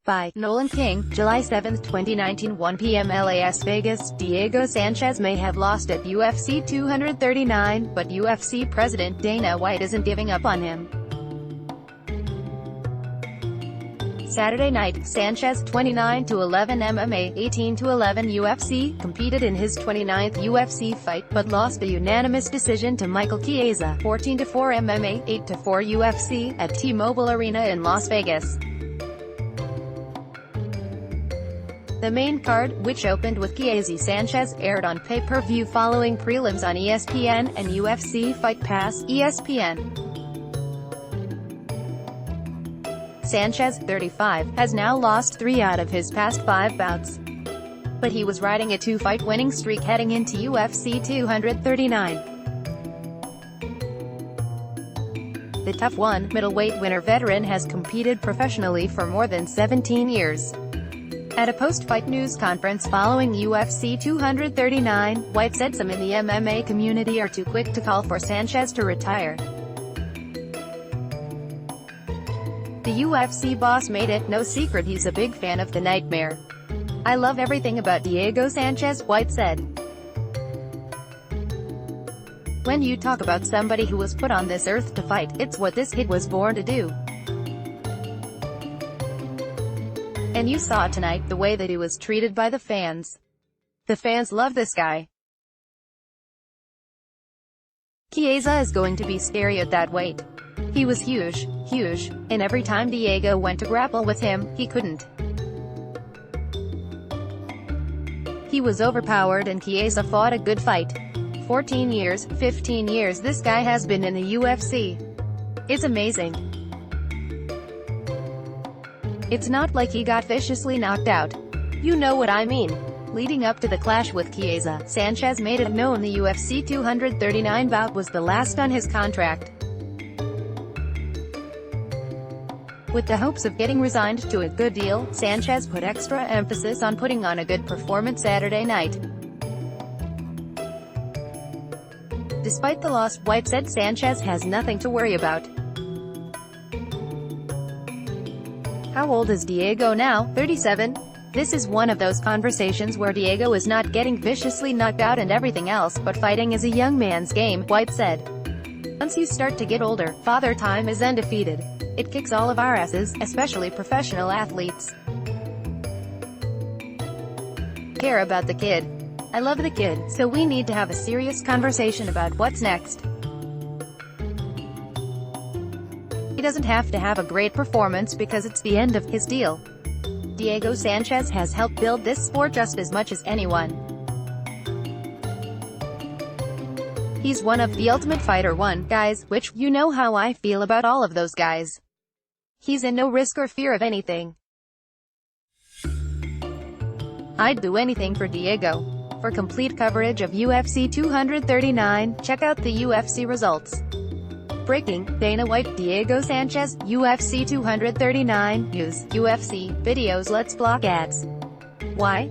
By Nolan King, July 7, 2019, 1 p.m. Las Vegas. Diego Sanchez may have lost at UFC 239, but UFC president Dana White isn't giving up on him. Saturday night, Sanchez, 29-11 MMA, 18-11 UFC, competed in his 29th UFC fight, but lost a unanimous decision to Michael Chiesa, 14-4 MMA, 8-4 UFC, at T-Mobile Arena in Las Vegas. The main card, which opened with Chiesa-Sanchez, aired on pay-per-view following prelims on ESPN and UFC Fight Pass, ESPN. Sanchez, 35, has now lost 3 out of his past 5 bouts. But he was riding a 2-fight winning streak heading into UFC 239. The tough one, middleweight winner veteran has competed professionally for more than 17 years. At a post-fight news conference following UFC 239, White said some in the MMA community are too quick to call for Sanchez to retire. The UFC boss made it no secret he's a big fan of the Nightmare. "I love everything about Diego Sanchez," White said. "When you talk about somebody who was put on this earth to fight, it's what this kid was born to do. And you saw tonight, the way that he was treated by the fans. The fans love this guy. Chiesa is going to be scary at that weight. He was huge, and every time Diego went to grapple with him, he couldn't. He was overpowered and Chiesa fought a good fight. 14 years, 15 years this guy has been in the UFC. It's amazing. It's not like he got viciously knocked out. You know what I mean." Leading up to the clash with Chiesa, Sanchez made it known the UFC 239 bout was the last on his contract. With the hopes of getting resigned to a good deal, Sanchez put extra emphasis on putting on a good performance Saturday night. Despite the loss, White said Sanchez has nothing to worry about. How old is Diego now? 37? This is one of those conversations where Diego is not getting viciously knocked out and everything else, but fighting is a young man's game, White said. "Once you start to get older, Father Time is undefeated. It kicks all of our asses, especially professional athletes. Care about the kid. I love the kid, so we need to have a serious conversation about what's next. He doesn't have to have a great performance because it's the end of his deal. Diego Sanchez has helped build this sport just as much as anyone. He's one of the Ultimate Fighter 1 guys, which, you know how I feel about all of those guys. He's in no risk or fear of anything. I'd do anything for Diego." For complete coverage of UFC 239, check out the UFC results. Breaking, Dana White, Diego Sanchez, UFC 239, News, UFC, Videos. Let's block ads. Why?